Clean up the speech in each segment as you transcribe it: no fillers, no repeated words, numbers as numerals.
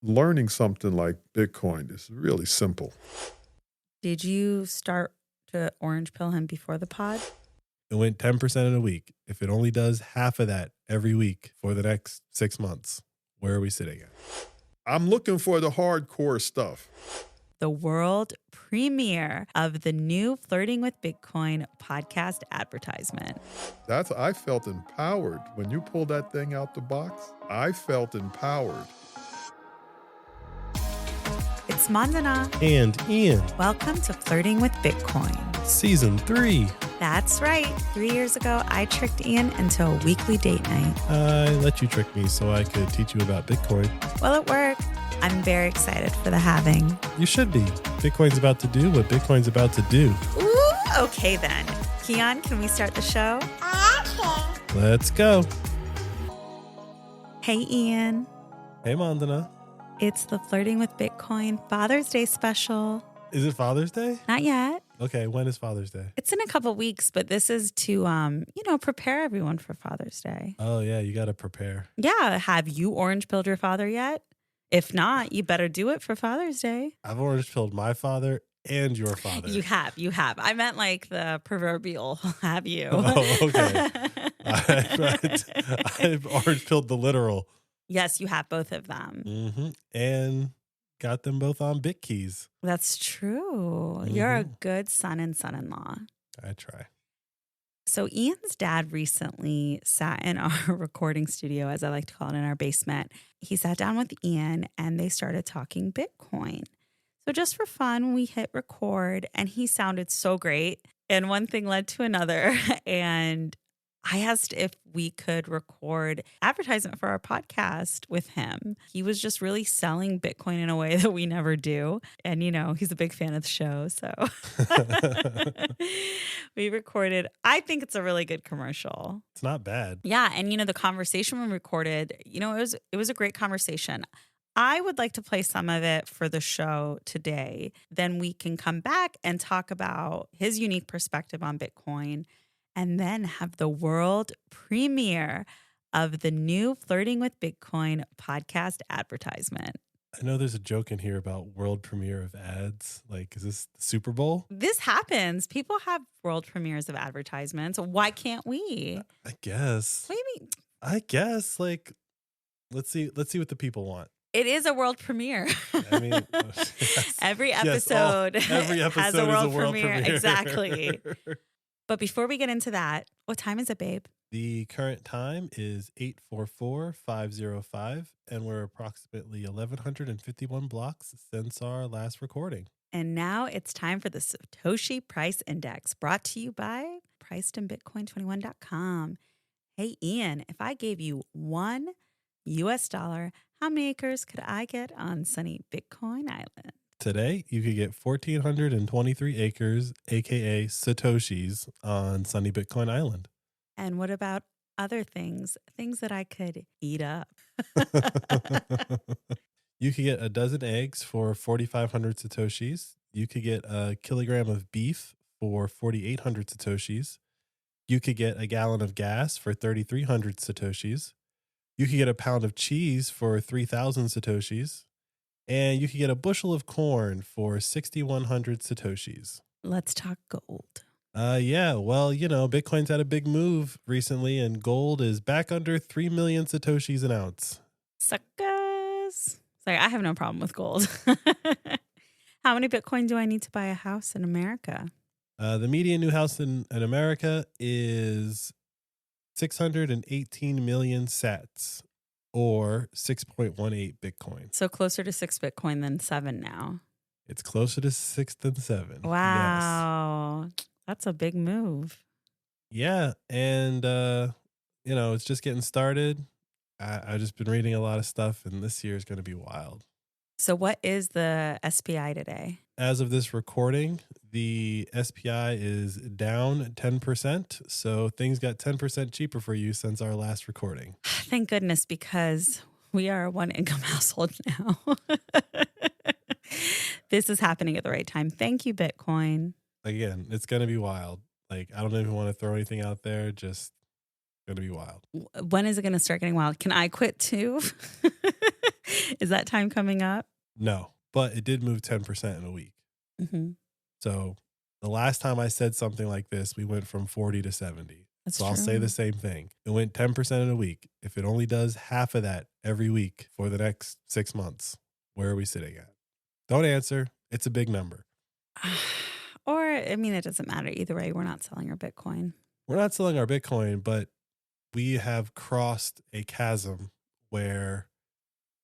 learning something like Bitcoin is really simple. Did you start to orange pill him before the pod? It went 10% in a week. If it only does half of that every week for the next 6 months, where are we sitting at? I'm looking for the hardcore stuff. The world premiere of the new Flirting with Bitcoin podcast advertisement. I felt empowered. When you pulled that thing out the box, I felt empowered. It's Mandana. And Ian. Welcome to Flirting with Bitcoin. Season 3. That's right. 3 years ago, I tricked Ian into a weekly date night. I let you trick me so I could teach you about Bitcoin. Well, it worked. I'm very excited for the halving. You should be. Bitcoin's about to do what Bitcoin's about to do. Ooh, okay then. Keon, can we start the show? Okay. Let's go. Hey, Ian. Hey, Mandana. It's the Flirting with Bitcoin Father's Day special. Is it Father's Day? Not yet. Okay, when is Father's Day? It's in a couple weeks, but this is to, prepare everyone for Father's Day. Oh, yeah, you got to prepare. Yeah. Have you orange pilled your father yet? If not, you better do it for Father's Day. I've orange pilled my father and your father. You have. I meant like the proverbial have you. Oh, okay. I've orange pilled the literal. Yes, you have both of them. Mm-hmm. And got them both on BitKeys. That's true. Mm-hmm. You're a good son and son-in-law. I try. So Ian's dad recently sat in our recording studio, as I like to call it, in our basement. He sat down with Ian and they started talking Bitcoin. So just for fun, we hit record and he sounded so great. And one thing led to another. And I asked if we could record advertisement for our podcast with him. He was just really selling Bitcoin in a way that we never do. And, he's a big fan of the show. So we recorded. I think it's a really good commercial. It's not bad. Yeah. And, the conversation we recorded, it was a great conversation. I would like to play some of it for the show today. Then we can come back and talk about his unique perspective on Bitcoin. And then have the world premiere of the new Flirting with Bitcoin podcast advertisement. I know there's a joke in here about world premiere of ads. Like, is this the Super Bowl? This happens. People have world premieres of advertisements. Why can't we? I guess. What do you mean? I guess. Like, let's see what the people want. It is a world premiere. I mean, every episode every episode has a world, is a world premiere. premiere. Exactly. But before we get into that, what time is it, babe? The current time is 8:44-505, and we're approximately 1,151 blocks since our last recording. And now it's time for the Satoshi Price Index, brought to you by pricedinbitcoin21.com. Hey, Ian, if I gave you $1, how many acres could I get on sunny Bitcoin Island? Today, you could get 1,423 acres, aka Satoshis, on sunny Bitcoin Island. And what about other things that I could eat up? You could get a dozen eggs for 4,500 Satoshis. You could get a kilogram of beef for 4,800 Satoshis. You could get a gallon of gas for 3,300 Satoshis. You could get a pound of cheese for 3,000 Satoshis. And you could get a bushel of corn for 6,100 Satoshis. Let's talk gold. Yeah. Well, Bitcoin's had a big move recently, and gold is back under 3 million Satoshis an ounce. Suckers. Sorry, I have no problem with gold. How many Bitcoin do I need to buy a house in America? The median new house in America is 618 million sats. Or 6.18 Bitcoin. So closer to 6 Bitcoin than 7 now. It's closer to 6 than 7. Wow. Yes. That's a big move. Yeah. And, it's just getting started. I've just been reading a lot of stuff, and this year is going to be wild. So what is the SPI today? As of this recording, the SPI is down 10%. So things got 10% cheaper for you since our last recording. Thank goodness, because we are a one-income household now. This is happening at the right time. Thank you, Bitcoin. Again, it's going to be wild. Like, I don't even want to throw anything out there. Just going to be wild. When is it going to start getting wild? Can I quit too? Is that time coming up? No, but it did move 10% in a week. Mm-hmm. So the last time I said something like this, we went from 40 to 70. That's so true. I'll say the same thing. It went 10% in a week. If it only does half of that every week for the next 6 months, where are we sitting at? Don't answer. It's a big number. Or, I mean, it doesn't matter. Either way, we're not selling our Bitcoin. We're not selling our Bitcoin, but we have crossed a chasm where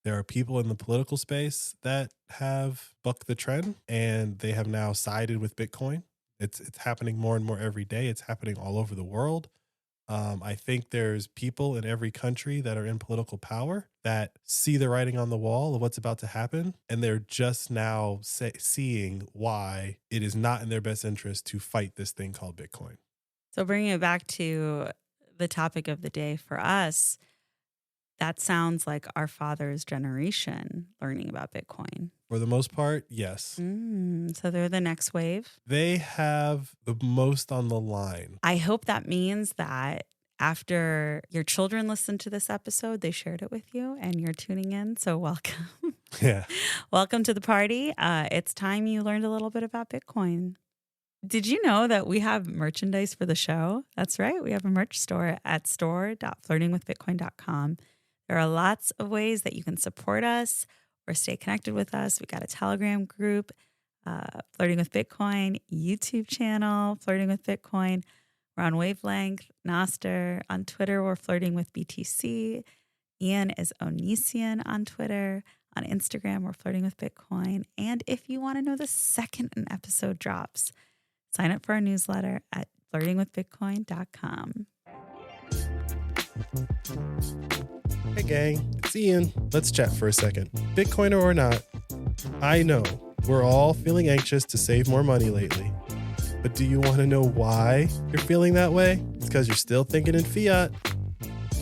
there are people in the political space that have bucked the trend and they have now sided with Bitcoin. It's happening more and more every day. It's happening all over the world. I think there's people in every country that are in political power that see the writing on the wall of what's about to happen. And they're just now seeing why it is not in their best interest to fight this thing called Bitcoin. So bringing it back to the topic of the day for us, that sounds like our father's generation learning about Bitcoin. For the most part, yes. So they're the next wave. They have the most on the line. I hope that means that after your children listened to this episode, they shared it with you and you're tuning in. So welcome. Yeah. Welcome to the party. It's time you learned a little bit about Bitcoin. Did you know that we have merchandise for the show? That's right. We have a merch store at store.flirtingwithbitcoin.com. There are lots of ways that you can support us or stay connected with us. We got a Telegram group, Flirting with Bitcoin, YouTube channel, Flirting with Bitcoin. We're on Wavelength, Noster. On Twitter, we're Flirting with BTC. Ian is Onision on Twitter. On Instagram, we're Flirting with Bitcoin. And if you want to know the second an episode drops, sign up for our newsletter at flirtingwithbitcoin.com. Hey gang, it's Ian. Let's chat for a second. Bitcoiner or not, I know we're all feeling anxious to save more money lately. But do you want to know why you're feeling that way? It's because you're still thinking in fiat.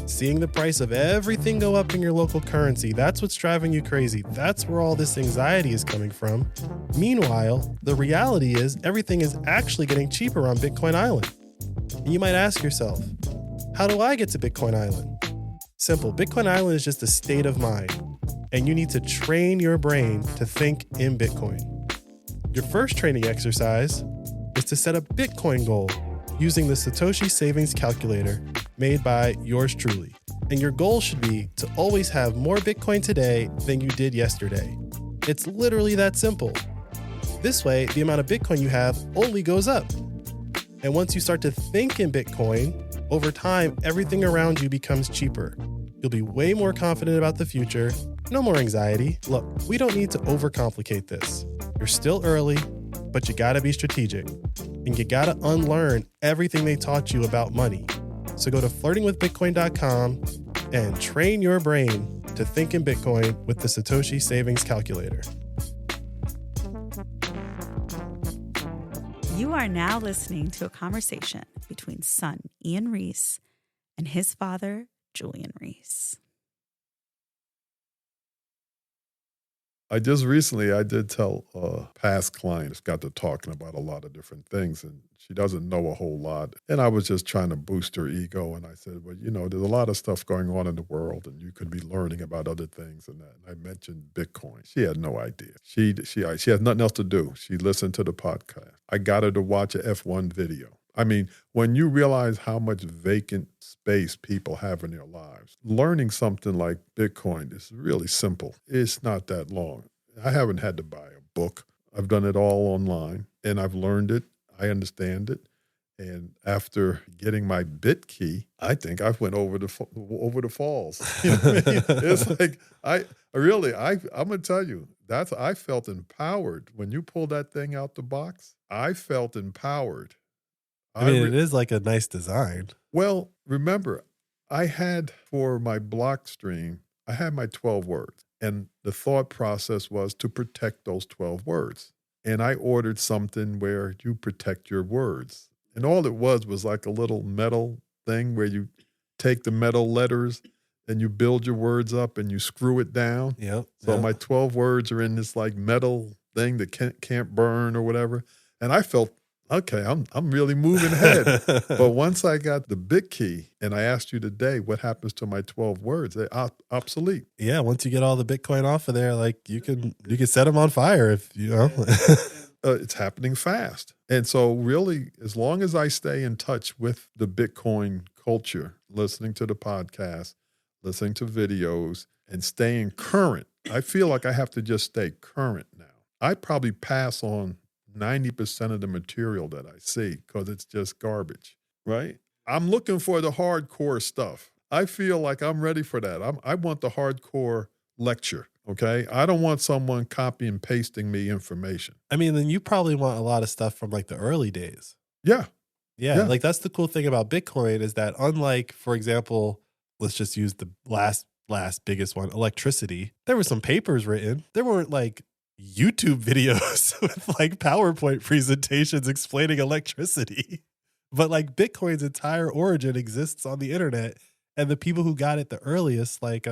Seeing the price of everything go up in your local currency, that's what's driving you crazy. That's where all this anxiety is coming from. Meanwhile, the reality is everything is actually getting cheaper on Bitcoin Island. And you might ask yourself, how do I get to Bitcoin Island? Simple. Bitcoin Island is just a state of mind, and you need to train your brain to think in Bitcoin. Your first training exercise is to set a Bitcoin goal using the Satoshi Savings Calculator made by yours truly. And your goal should be to always have more Bitcoin today than you did yesterday. It's literally that simple. This way, the amount of Bitcoin you have only goes up. And once you start to think in Bitcoin, over time, everything around you becomes cheaper. You'll be way more confident about the future. No more anxiety. Look, we don't need to overcomplicate this. You're still early, but you gotta be strategic. And you gotta unlearn everything they taught you about money. So go to flirtingwithbitcoin.com and train your brain to think in Bitcoin with the Satoshi Savings Calculator. You are now listening to a conversation between son Ian Reese and his father, Julian Reese. I just recently, I did tell a past client, got to talking about a lot of different things, and she doesn't know a whole lot. And I was just trying to boost her ego. And I said, well, you know, there's a lot of stuff going on in the world, and you could be learning about other things and that. And I mentioned Bitcoin. She had no idea. She had nothing else to do. She listened to the podcast. I got her to watch a F1 video. I mean, when you realize how much vacant space people have in their lives, learning something like Bitcoin is really simple. It's not that long. I haven't had to buy a book. I've done it all online, and I've learned it. I understand it. And after getting my bit key, I think I went over the falls. You know what I mean? It's like, I'm going to tell you, I felt empowered. When you pull that thing out the box, I felt empowered. I mean, it is like a nice design. Well, remember, I had for my block stream, I had my 12 words. And the thought process was to protect those 12 words. And I ordered something where you protect your words. And all it was like a little metal thing where you take the metal letters and you build your words up and you screw it down. Yep. So my 12 words are in this like metal thing that can't burn or whatever. And I felt okay, I'm really moving ahead. But once I got the big key and I asked you today, what happens to my 12 words? They're obsolete. Yeah, once you get all the Bitcoin off of there, like you can set them on fire if you know. It's happening fast. And so really, as long as I stay in touch with the Bitcoin culture, listening to the podcast, listening to videos, and staying current, I feel like I have to just stay current now. I probably pass on 90% of the material that I see because it's just garbage, right? I'm looking for the hardcore stuff. I feel like I'm ready for that. I want the hardcore lecture, okay? I don't want someone copy and pasting me information. I mean, then you probably want a lot of stuff from like the early days. Yeah. Yeah, like that's the cool thing about Bitcoin is that unlike, for example, let's just use the last biggest one, electricity. There were some papers written. There weren't like YouTube videos with like PowerPoint presentations explaining electricity. But like Bitcoin's entire origin exists on the internet, and the people who got it the earliest, like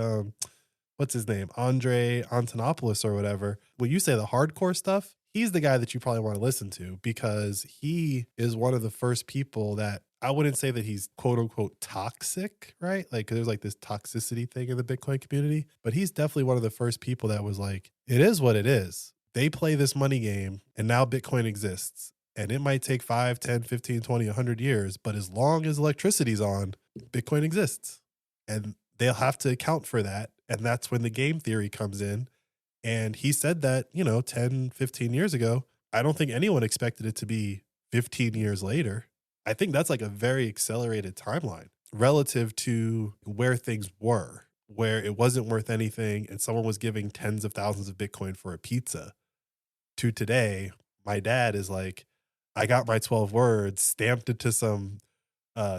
what's his name? Andre Antonopoulos or whatever. When you say the hardcore stuff, he's the guy that you probably want to listen to because he is one of the first people that I wouldn't say that he's quote unquote toxic, right? Like, 'cause there's like this toxicity thing in the Bitcoin community, but he's definitely one of the first people that was like, it is what it is. They play this money game and now Bitcoin exists. And it might take 5, 10, 15, 20, 100 years, but as long as electricity's on, Bitcoin exists. And they'll have to account for that. And that's when the game theory comes in. And he said that, 10, 15 years ago. I don't think anyone expected it to be 15 years later. I think that's like a very accelerated timeline relative to where things were, where it wasn't worth anything and someone was giving tens of thousands of Bitcoin for a pizza. To today, my dad is like, I got my 12 words stamped into some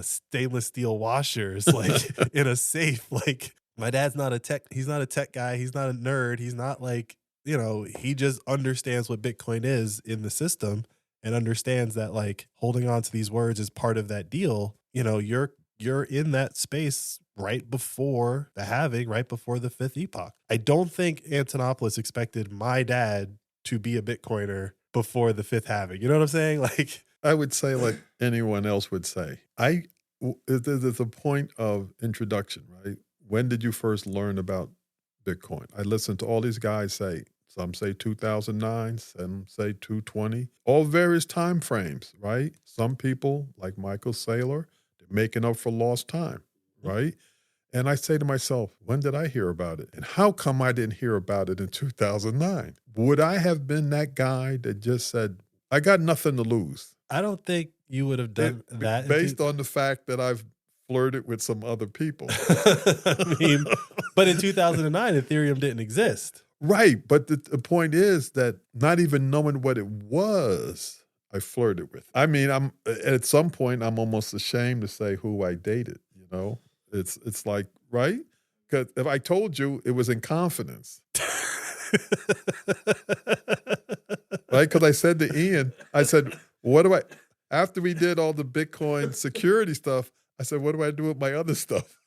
stainless steel washers, like in a safe. Like my dad's not a tech. He's not a tech guy. He's not a nerd. He's not like, he just understands what Bitcoin is in the system and understands that like holding on to these words is part of that deal. You're in that space right before the halving, right before the fifth epoch. I don't think Antonopoulos expected my dad to be a Bitcoiner before the fifth halving. You know what I'm saying? Like I would say like anyone else would say. There's a point of introduction, right? When did you first learn about Bitcoin? I listened to all these guys say, some say 2009, some say 2020, all various time frames, right? Some people, like Michael Saylor, they're making up for lost time, right? And I say to myself, when did I hear about it? And how come I didn't hear about it in 2009? Would I have been that guy that just said, I got nothing to lose? I don't think you would have done that. Based on the fact that I've flirted with some other people. I mean, but in 2009, Ethereum didn't exist. Right. But the point is that not even knowing what it was, I flirted with. I mean, at some point, I'm almost ashamed to say who I dated, It's like, right? Because if I told you, it was in confidence. Right? Because I said to Ian, I said, after we did all the Bitcoin security stuff, I said, what do I do with my other stuff?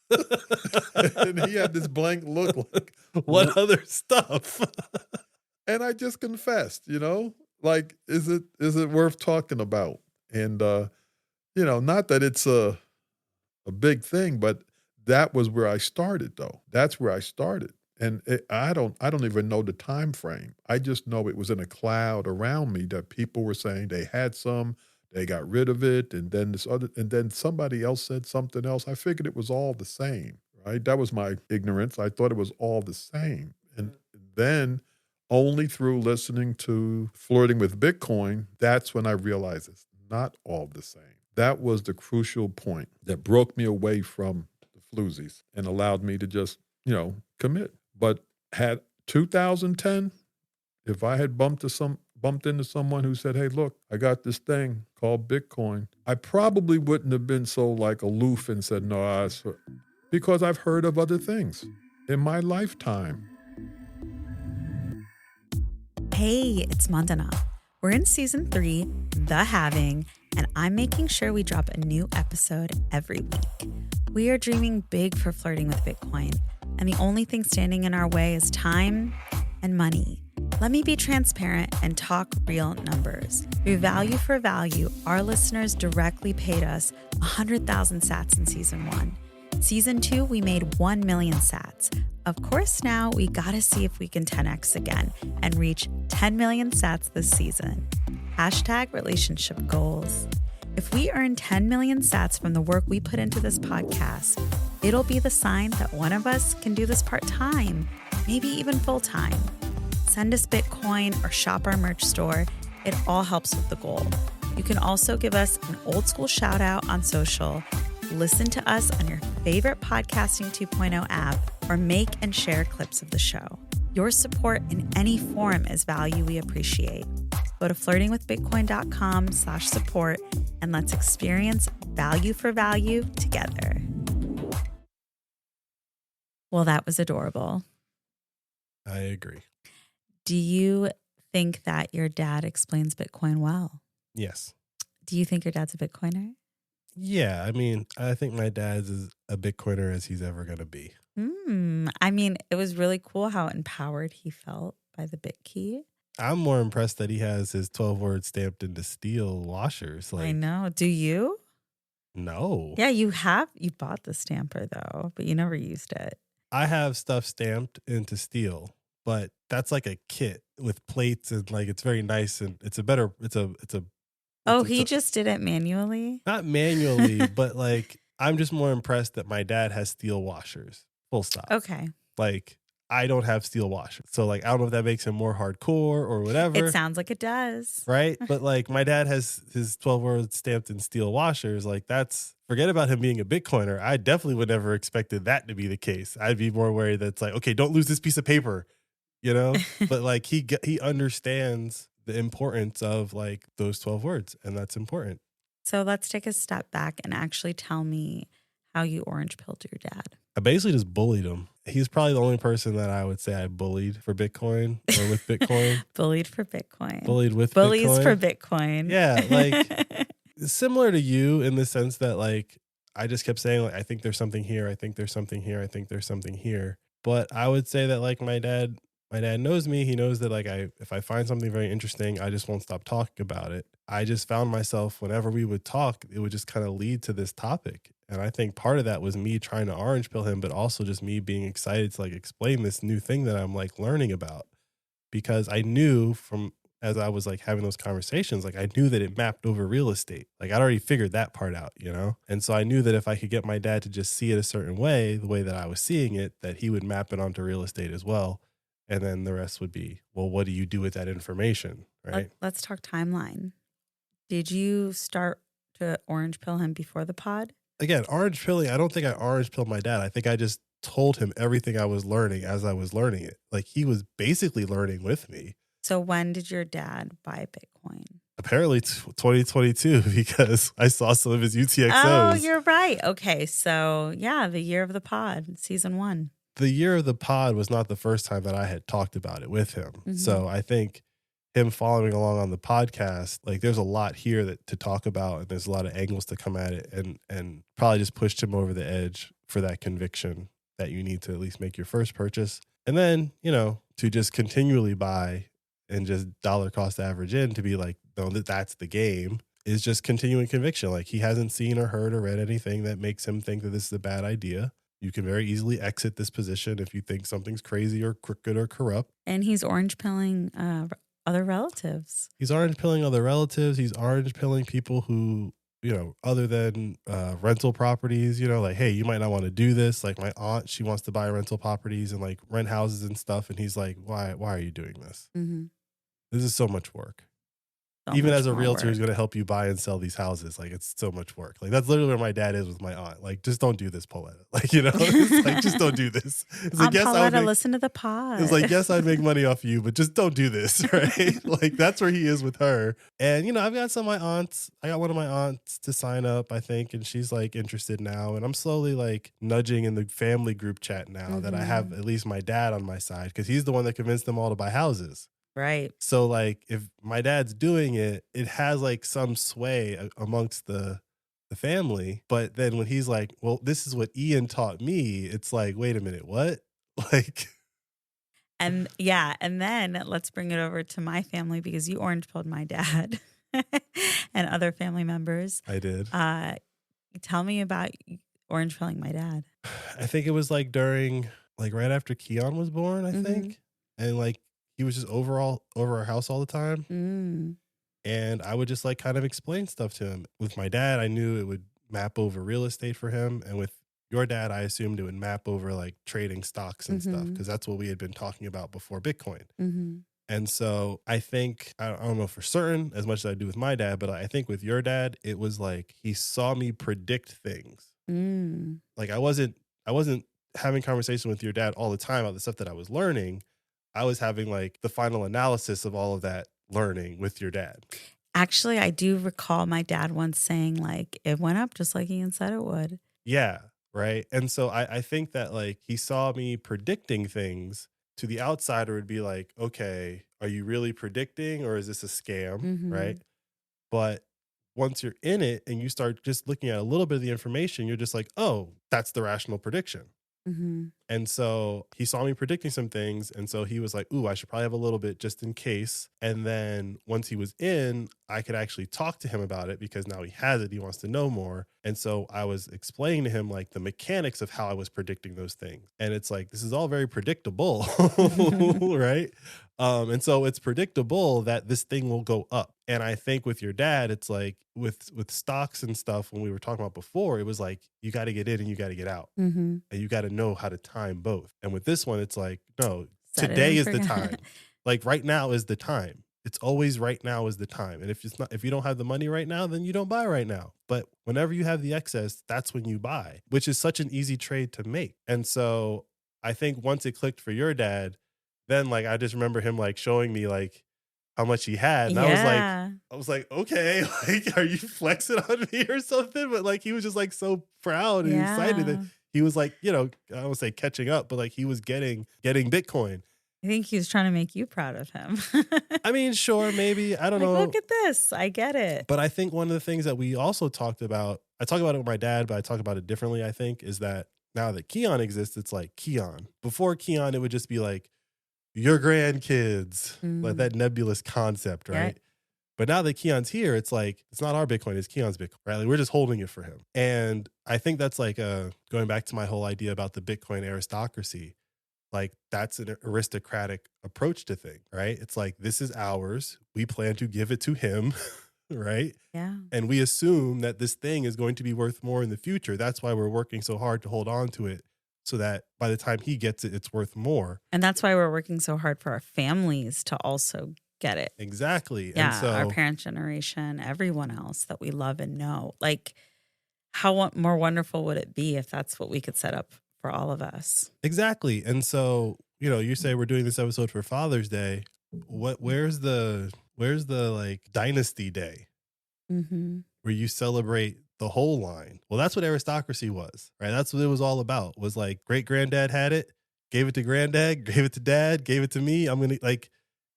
And he had this blank look like, what other stuff? And I just confessed, like, is it worth talking about? And, not that it's a big thing, but that was where I started, though. That's where I started. And I don't even know the time frame. I just know it was in a cloud around me that people were saying they had some, they got rid of it, and then somebody else said something else. I figured it was all the same, right? That was my ignorance. I thought it was all the same. And then only through listening to Flirting with Bitcoin, that's when I realized it's not all the same. That was the crucial point that broke me away from the floozies and allowed me to just, commit. But had 2010, if I had bumped into someone who said, hey, look, I got this thing called Bitcoin, I probably wouldn't have been so like aloof and said, no, because I've heard of other things in my lifetime. Hey, it's Mandana. We're in season 3, The Halving, and I'm making sure we drop a new episode every week. We are dreaming big for Flirting with Bitcoin, and the only thing standing in our way is time and money. Let me be transparent and talk real numbers. Through Value for Value, our listeners directly paid us 100,000 sats in season 1. Season 2, we made 1 million sats. Of course, now we gotta see if we can 10x again and reach 10 million sats this season. Hashtag relationship goals. If we earn 10 million sats from the work we put into this podcast, it'll be the sign that one of us can do this part-time, maybe even full-time. Send us Bitcoin or shop our merch store. It all helps with the goal. You can also give us an old school shout out on social, listen to us on your favorite Podcasting 2.0 app, or make and share clips of the show. Your support in any form is value we appreciate. Go to flirtingwithbitcoin.com/support and let's experience value for value together. Well, that was adorable. I agree. Do you think that your dad explains Bitcoin well? Yes. Do you think your dad's a Bitcoiner? Yeah. I mean, I think my dad's as a Bitcoiner as he's ever going to be. I mean, it was really cool how empowered he felt by the BitKey. I'm more impressed that he has his 12 words stamped into steel washers. I know. Do you? No. Yeah, you have. You bought the stamper though, but you never used it. I have stuff stamped into steel, but that's like a kit with plates and like it's very nice and it's a better. He just did it manually. Not manually, but like I'm just more impressed that my dad has steel washers. Full stop. Okay. Like I don't have steel washers, so like I don't know if that makes him more hardcore or whatever. It sounds like it does, right? But like my dad has his 12 words stamped in steel washers. Like that's forget about him being a Bitcoiner. I definitely would never expected that to be the case. I'd be more worried that's like, okay, don't lose this piece of paper, you know. But like he understands the importance of like those 12 words, and that's important. So let's take a step back and actually tell me how you orange pilled your dad. I basically just bullied him. He's probably the only person that I would say I bullied for Bitcoin or with Bitcoin. Bullied for Bitcoin. Bullied with Bullies Bitcoin. for Bitcoin. Yeah, like similar to you in the sense that like I just kept saying like I think there's something here, I think there's something here, I think there's something here. But I would say that like my dad knows me. He knows that like if I find something very interesting, I just won't stop talking about it. I just found myself whenever we would talk, it would just kind of lead to this topic. And I think part of that was me trying to orange pill him, but also just me being excited to like explain this new thing that I'm like learning about. Because I knew from as I was like having those conversations, like I knew that it mapped over real estate. Like I'd already figured that part out, you know? And so I knew that if I could get my dad to just see it a certain way, the way that I was seeing it, that he would map it onto real estate as well. And then the rest would be, well, what do you do with that information, right? Let's talk timeline. Did you start to orange pill him before the pod? Again, orange pilling, I don't think I orange pilled my dad. I think I just told him everything I was learning as I was learning it. Like he was basically learning with me. So when did your dad buy Bitcoin? Apparently 2022 because I saw some of his UTXOs. Oh, you're right. Okay. So yeah, the year of the pod, season 1. The year of the pod was not the first time that I had talked about it with him. Mm-hmm. So I think him following along on the podcast, like there's a lot here to talk about and there's a lot of angles to come at it and probably just pushed him over the edge for that conviction that you need to at least make your first purchase. And then, you know, to just continually buy and just dollar cost average in to be like, no, that's the game is just continuing conviction. Like he hasn't seen or heard or read anything that makes him think that this is a bad idea. You can very easily exit this position if you think something's crazy or crooked or corrupt. And he's orange pilling other relatives. He's orange pilling other relatives. He's orange pilling people who, you know, other than rental properties, you know, like, hey, you might not want to do this. Like my aunt, she wants to buy rental properties and like rent houses and stuff. And he's like, why are you doing this? Mm-hmm. This is so much work. Even as a realtor who's going to help you buy and sell these houses, like it's so much work. Like that's literally where my dad is with my aunt. Like, just don't do this, Pauletta. Like, you know, it's like, just don't do this. It's like, yes, Pauletta, listen to the pod. It's like, yes, I'd make money off you, but just don't do this, right? Like that's where he is with her. And, you know, I've got some of my aunts. I got one of my aunts to sign up, I think, and she's like interested now. And I'm slowly like nudging in the family group chat now that I have at least my dad on my side because he's the one that convinced them all to buy houses. Right. So like if my dad's doing it, it has like some sway amongst the family. But then when he's like, well, this is what Ian taught me, it's like, wait a minute, what? Like. And yeah, and then let's bring it over to my family because you orange pilled my dad and other family members. I did. Tell me about orange pilling my dad. I think it was like during, like right after Keon was born, I Mhm. think. And like he was just over our house all the time. Mm. And I would just like kind of explain stuff to him. With my dad, I knew it would map over real estate for him. And with your dad, I assumed it would map over like trading stocks and stuff, Mhm. because that's what we had been talking about before Bitcoin. Mm-hmm. And so I think, I don't know for certain as much as I do with my dad, but I think with your dad, it was like he saw me predict things. Mm. Like I wasn't having conversation with your dad all the time about the stuff that I was learning. I was having like the final analysis of all of that learning with your dad. Actually, I do recall my dad once saying, like, it went up just like Ian said it would. Yeah. Right. And so I think that like he saw me predicting things. To the outsider, it would be like, okay, are you really predicting or is this a scam? Mhm. Right. But once you're in it and you start just looking at a little bit of the information, you're just like, oh, that's the rational prediction. Mm-hmm. And so he saw me predicting some things. And so he was like, ooh, I should probably have a little bit just in case. And then once he was in, I could actually talk to him about it because now he has it. He wants to know more. And so I was explaining to him like the mechanics of how I was predicting those things. And it's like, this is all very predictable, right? And so it's predictable that this thing will go up. And I think with your dad, it's like with stocks and stuff, when we were talking about before, it was like, you got to get in and you got to get out. Mm-hmm. And you got to know how to time both. And with this one, it's like, no, Set it today and is the forget. time. Like right now is the time. It's always right now is the time. And if you don't have the money right now, then you don't buy right now. But whenever you have the excess, that's when you buy, which is such an easy trade to make. And so I think once it clicked for your dad, then like I just remember him like showing me like how much he had. And Yeah. I was like, okay, like, are you flexing on me or something? But like, he was just like so proud and excited that he was like, you know, I don't say catching up, but like he was getting Bitcoin. I think he was trying to make you proud of him. I mean, sure, maybe. I don't Like, know. look at this. I get it. But I think one of the things that we also talked about, I talk about it with my dad, but I talk about it differently, I think, is that now that Keon exists, it's like Keon. Before Keon, it would just be like your grandkids, like that nebulous concept, right? Right. But now that Keon's here, it's like, it's not our Bitcoin, it's Keon's Bitcoin, right? Like we're just holding it for him. And I think that's like going back to my whole idea about the Bitcoin aristocracy. Like that's an aristocratic approach to things, right? It's like, this is ours. We plan to give it to him, right? Yeah. And we assume that this thing is going to be worth more in the future. That's why we're working so hard to hold on to it, so that by the time he gets it, it's worth more. And that's why we're working so hard for our families to also get it. Exactly. Yeah. And so our parent generation, everyone else that we love and know. Like, how more wonderful would it be if that's what we could set up for all of us? Exactly. And so, you know, you say we're doing this episode for Father's Day. Where's the like dynasty day Mm-hmm. where you celebrate the whole line? Well, that's what aristocracy was, right? That's what it was all about. Was like great granddad had it, gave it to granddad, gave it to dad, gave it to me. I'm going to like,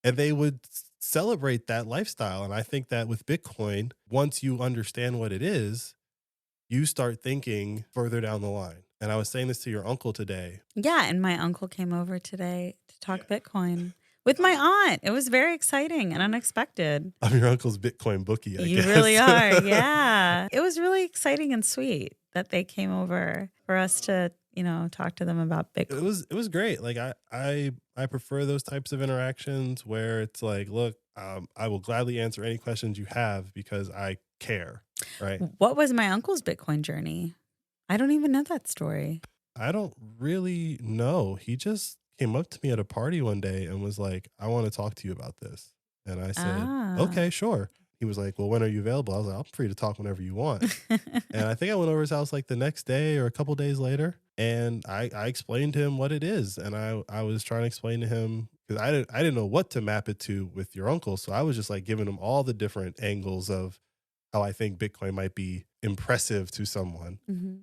and they would celebrate that lifestyle. And I think that with Bitcoin, once you understand what it is, you start thinking further down the line. And I was saying this to your uncle today. Yeah. And my uncle came over today to talk Bitcoin with my aunt. It was very exciting and unexpected. I'm your uncle's Bitcoin bookie, I You guess. really are. Yeah. It was really exciting and sweet that they came over for us to, you know, talk to them about Bitcoin. It was great. Like I prefer those types of interactions where it's like, look, I will gladly answer any questions you have because I care. Right. What was my uncle's Bitcoin journey? I don't even know that story. I don't really know. He just came up to me at a party one day and was like, I want to talk to you about this. And I said, okay, sure. He was like, well, when are you available? I was like, I'm free to talk whenever you want. And I think I went over his house like the next day or a couple days later. And I explained to him what it is. And I was trying to explain to him, because I didn't know what to map it to with your uncle. So I was just like giving him all the different angles of how I think Bitcoin might be impressive to someone. Mm-hmm.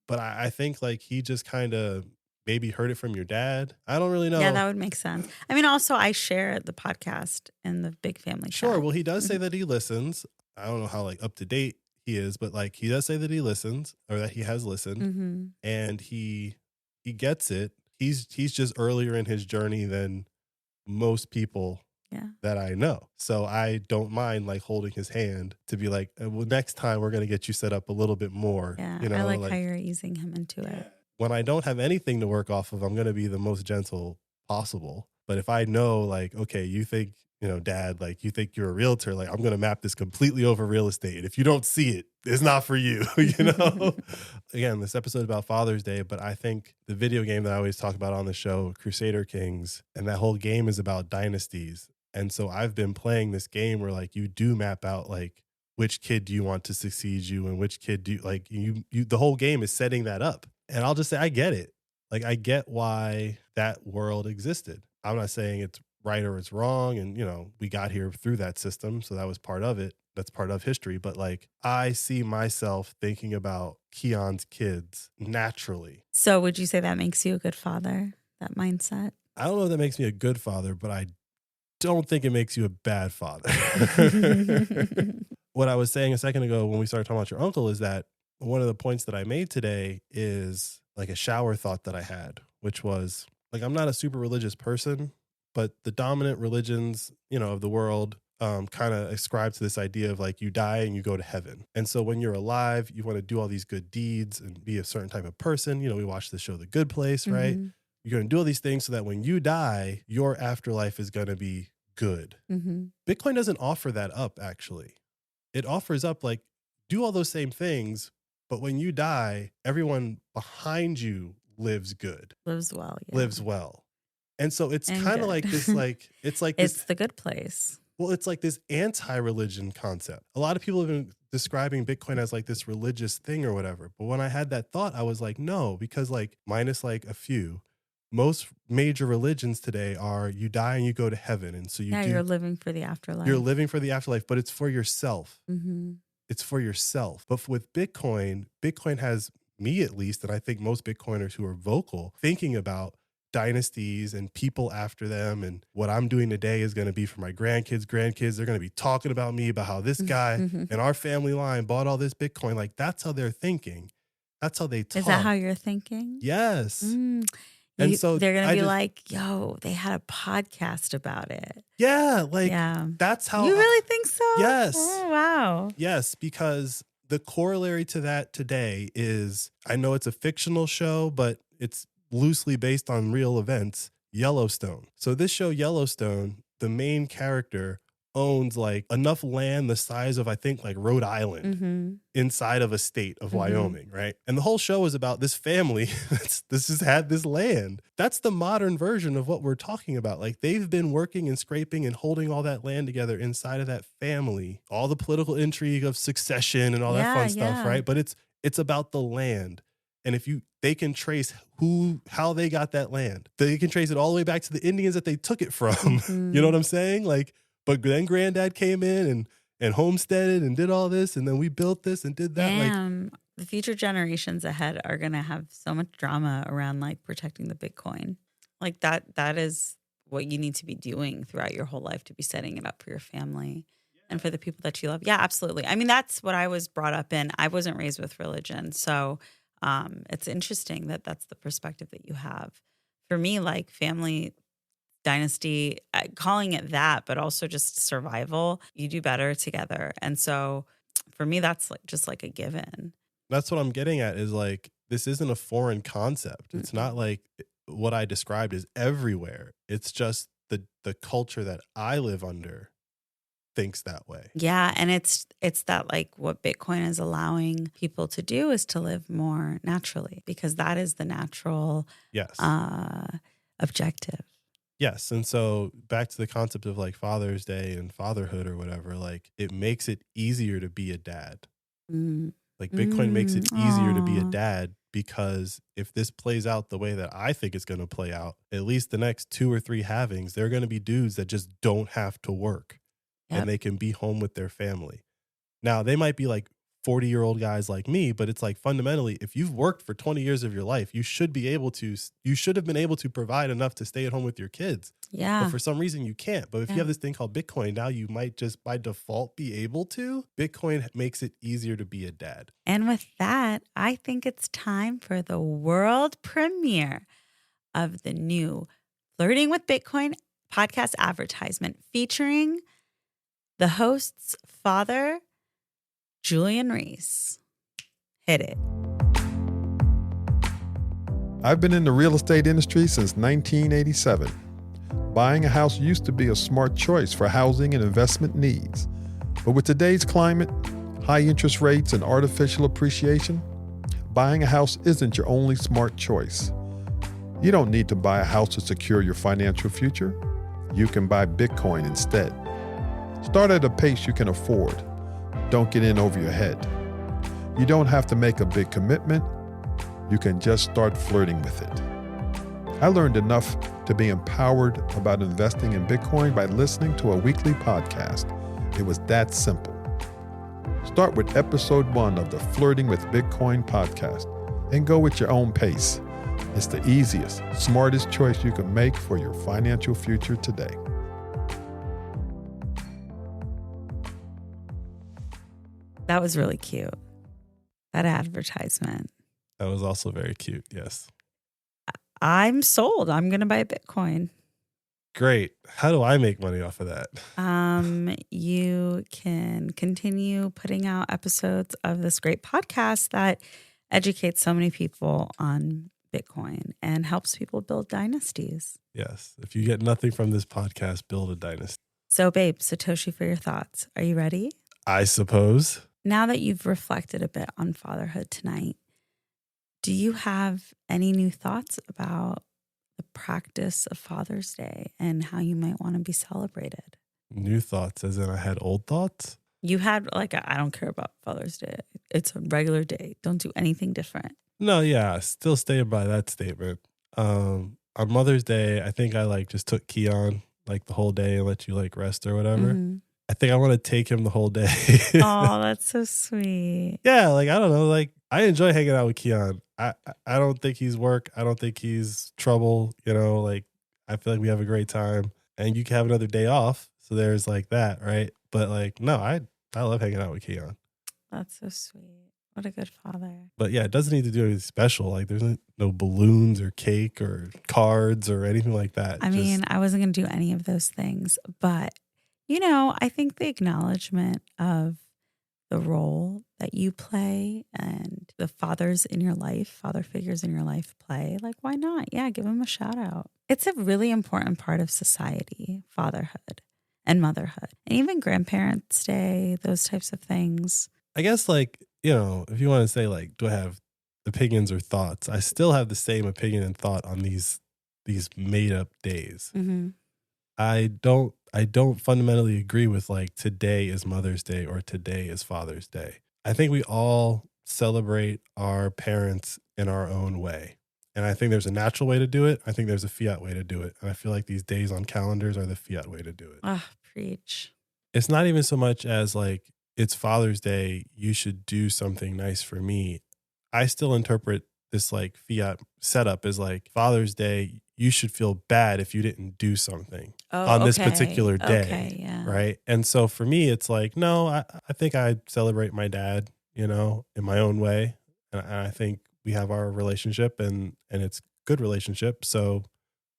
But I think like he just kind of maybe heard it from your dad. I don't really know. Yeah, that would make sense. I mean, also I share the podcast in the big family Sure. chat. Well, he does say that he listens. I don't know how like up to date he is, but like he does say that he listens, or that he has listened, Mm-hmm. and he gets it. He's just earlier in his journey than most people Yeah. that I know. So I don't mind like holding his hand to be like, well, next time we're going to get you set up a little bit more. Yeah. You know, I like how you're easing him into it. when I don't have anything to work off of, I'm going to be the most gentle possible. But if I know like, okay, you think, you know, Dad, like you think you're a realtor, like I'm going to map this completely over real estate. If you don't see it, it's not for you, you know? Again, this episode is about Father's Day, but I think the video game that I always talk about on the show, Crusader Kings, and that whole game is about dynasties. And so I've been playing this game where like you do map out like which kid do you want to succeed you and which kid do like you the whole game is setting that up. And I'll just say I get it. Like I get why that world existed. I'm not saying it's right or it's wrong. And, you know, we got here through that system. So that was part of it. That's part of history. But like, I see myself thinking about Keon's kids naturally. So would you say that makes you a good father, that mindset? I don't know if that makes me a good father, but I don't think it makes you a bad father. What I was saying a second ago when we started talking about your uncle is that one of the points that I made today is like a shower thought that I had, which was like, I'm not a super religious person, but the dominant religions, you know, of the world kind of ascribe to this idea of like you die and you go to heaven. And so when you're alive, you want to do all these good deeds and be a certain type of person. You know, we watch the show The Good Place, right? Mm-hmm. You're going to do all these things so that when you die, your afterlife is going to be good. Mm-hmm. Bitcoin doesn't offer that up, actually. It offers up like, do all those same things, but when you die, everyone behind you lives good. Lives well. Yeah. Lives well. And so it's And kind of good. like this, like, it's like It's this, the good place. well, it's like this anti-religion concept. A lot of people have been describing Bitcoin as like this religious thing or whatever. But when I had that thought, I was like, no, because like minus like a few, most major religions today are you die and you go to heaven. And so You're living for the afterlife. You're living for the afterlife, but it's for yourself. Mm-hmm. It's for yourself. But with Bitcoin, Bitcoin has me at least, and I think most Bitcoiners who are vocal, thinking about dynasties and people after them. And what I'm doing today is going to be for my grandkids. They're going to be talking about me, about how this guy in our family line bought all this Bitcoin. Like that's how they're thinking. That's how they talk. Is that how you're thinking? Yes. Mm. And so they're going to be like, yo, they had a podcast about it. Yeah. Like that's how. You really think so? Yes. Oh, wow. Yes, because the corollary to that today is, I know it's a fictional show, but it's loosely based on real events, Yellowstone. So this show, Yellowstone, the main character owns like enough land the size of, I think, like Rhode Island inside of a state of Wyoming, right? And the whole show is about this family this has had this land. That's the modern version of what we're talking about. Like they've been working and scraping and holding all that land together inside of that family, all the political intrigue of succession and all that fun stuff, right? But it's about the land. And if they can trace how they got that land. They can trace it all the way back to the Indians that they took it from. You know what I'm saying? Like, but then Granddad came in and homesteaded and did all this, and then we built this and did that. Damn, like the future generations ahead are gonna have so much drama around like protecting the Bitcoin. Like that is what you need to be doing throughout your whole life, to be setting it up for your family and for the people that you love. Yeah, absolutely. I mean, that's what I was brought up in. I wasn't raised with religion, so it's interesting that that's the perspective that you have. For me, like family, dynasty, calling it that, but also just survival, you do better together. And so for me, that's like just like a given. That's what I'm getting at, is like, this isn't a foreign concept. It's not like what I described is everywhere. It's just the culture that I live under thinks that way. Yeah. And it's that like what Bitcoin is allowing people to do is to live more naturally, because that is the natural objective. Yes. And so back to the concept of like Father's Day and fatherhood or whatever, like it makes it easier to be a dad. Like Bitcoin makes it easier to be a dad, because if this plays out the way that I think it's going to play out, at least the next 2 or 3 halvings, they're going to be dudes that just don't have to work. And they can be home with their family. Now, they might be like 40-year-old guys like me, but it's like fundamentally, if you've worked for 20 years of your life, you should have been able to provide enough to stay at home with your kids. Yeah. But for some reason you can't. But if you have this thing called Bitcoin, now you might just by default be able to. Bitcoin makes it easier to be a dad. And with that, I think it's time for the world premiere of the new Flirting with Bitcoin podcast advertisement featuring the host's father, Julian Reese. Hit it. I've been in the real estate industry since 1987. Buying a house used to be a smart choice for housing and investment needs. But with today's climate, high interest rates, and artificial appreciation, buying a house isn't your only smart choice. You don't need to buy a house to secure your financial future. You can buy Bitcoin instead. Start at a pace you can afford. Don't get in over your head. You don't have to make a big commitment. You can just start flirting with it. I learned enough to be empowered about investing in Bitcoin by listening to a weekly podcast. It was that simple. Start with episode 1 of the Flirting with Bitcoin podcast and go with your own pace. It's the easiest, smartest choice you can make for your financial future today. That was really cute. That advertisement. That was also very cute. Yes. I'm sold. I'm going to buy Bitcoin. Great. How do I make money off of that? You can continue putting out episodes of this great podcast that educates so many people on Bitcoin and helps people build dynasties. Yes. If you get nothing from this podcast, build a dynasty. So, babe, Satoshi for your thoughts. Are you ready? I suppose. Now that you've reflected a bit on fatherhood tonight, do you have any new thoughts about the practice of Father's Day and how you might want to be celebrated? New thoughts, as in I had old thoughts? You had I don't care about Father's Day. It's a regular day. Don't do anything different. No, yeah, still staying by that statement. On Mother's Day, I think I just took Keon the whole day and let you rest or whatever. Mm-hmm. I think I want to take him the whole day. Oh, that's so sweet. Yeah, I don't know. I enjoy hanging out with Keon. I don't think he's work. I don't think he's trouble. I feel like we have a great time. And you can have another day off. So there's that, right? But no, I love hanging out with Keon. That's so sweet. What a good father. But yeah, it doesn't need to do anything special. There's no balloons or cake or cards or anything like that. I mean, I wasn't going to do any of those things. But, I think the acknowledgement of the role that you play and the fathers in your life, father figures in your life play, why not? Yeah, give them a shout out. It's a really important part of society, fatherhood and motherhood. And even Grandparents' Day, those types of things. I guess if you want to say do I have opinions or thoughts, I still have the same opinion and thought on these made up days. Mm-hmm. I don't fundamentally agree with today is Mother's Day or today is Father's Day. I think we all celebrate our parents in our own way. And I think there's a natural way to do it. I think there's a Fiat way to do it. And I feel like these days on calendars are the Fiat way to do it. Ah, preach. It's not even so much as it's Father's Day, you should do something nice for me. I still interpret this Fiat setup as Father's Day, you should feel bad if you didn't do something on this particular day. Okay, yeah. Right. And so for me, it's no, I think I celebrate my dad, in my own way. And I think we have our relationship and it's good relationship. So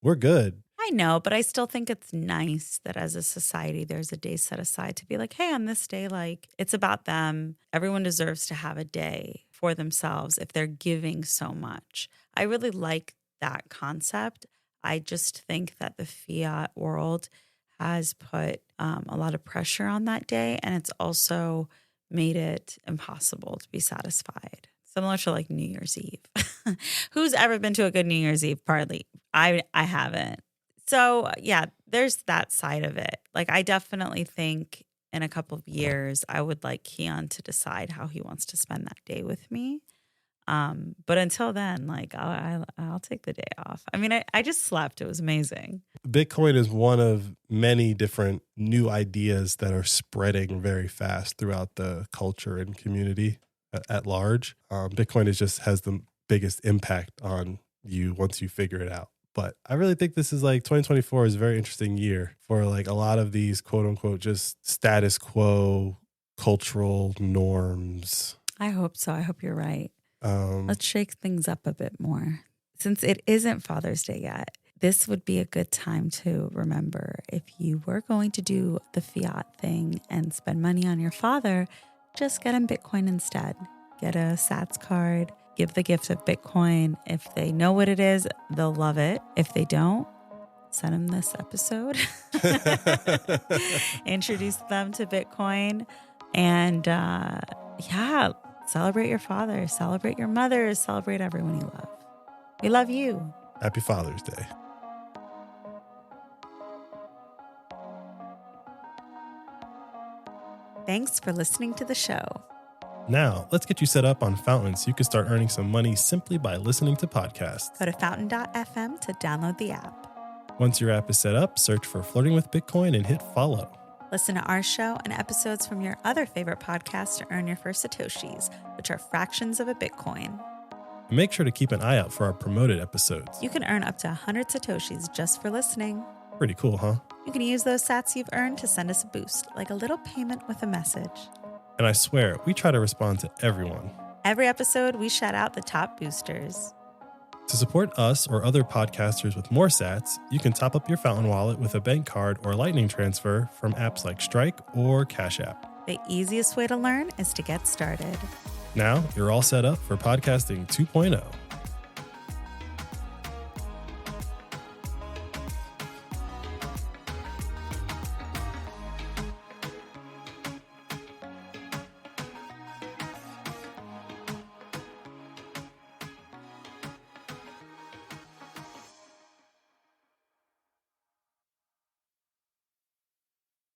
we're good. I know, but I still think it's nice that as a society, there's a day set aside to be hey, on this day, it's about them. Everyone deserves to have a day for themselves if they're giving so much. I really like that concept. I just think that the Fiat world has put a lot of pressure on that day, and it's also made it impossible to be satisfied. Similar to New Year's Eve. Who's ever been to a good New Year's Eve party? I haven't. So yeah, there's that side of it. I definitely think in a couple of years, I would like Keon to decide how he wants to spend that day with me. But until then, I'll take the day off. I mean, I just slept. It was amazing. Bitcoin is one of many different new ideas that are spreading very fast throughout the culture and community at large. Bitcoin has the biggest impact on you once you figure it out. But I really think this is 2024 is a very interesting year for a lot of these quote unquote just status quo cultural norms. I hope so. I hope you're right. Let's shake things up a bit more. Since it isn't Father's Day yet, this would be a good time to remember if you were going to do the fiat thing and spend money on your father, just get him Bitcoin instead. Get a Sats card, give the gift of Bitcoin. If they know what it is, they'll love it. If they don't, send them this episode. Introduce them to Bitcoin. And celebrate your father, celebrate your mother, celebrate everyone you love. We love you. Happy Father's Day. Thanks for listening to the show. Now, let's get you set up on Fountain so you can start earning some money simply by listening to podcasts. Go to fountain.fm to download the app. Once your app is set up, search for Flirting with Bitcoin and hit follow. Listen to our show and episodes from your other favorite podcasts to earn your first Satoshis, which are fractions of a Bitcoin. And make sure to keep an eye out for our promoted episodes. You can earn up to 100 Satoshis just for listening. Pretty cool, huh? You can use those sats you've earned to send us a boost, like a little payment with a message. And I swear, we try to respond to everyone. Every episode, we shout out the top boosters. To support us or other podcasters with more sats, you can top up your Fountain wallet with a bank card or lightning transfer from apps like Strike or Cash App. The easiest way to learn is to get started. Now, you're all set up for podcasting 2.0.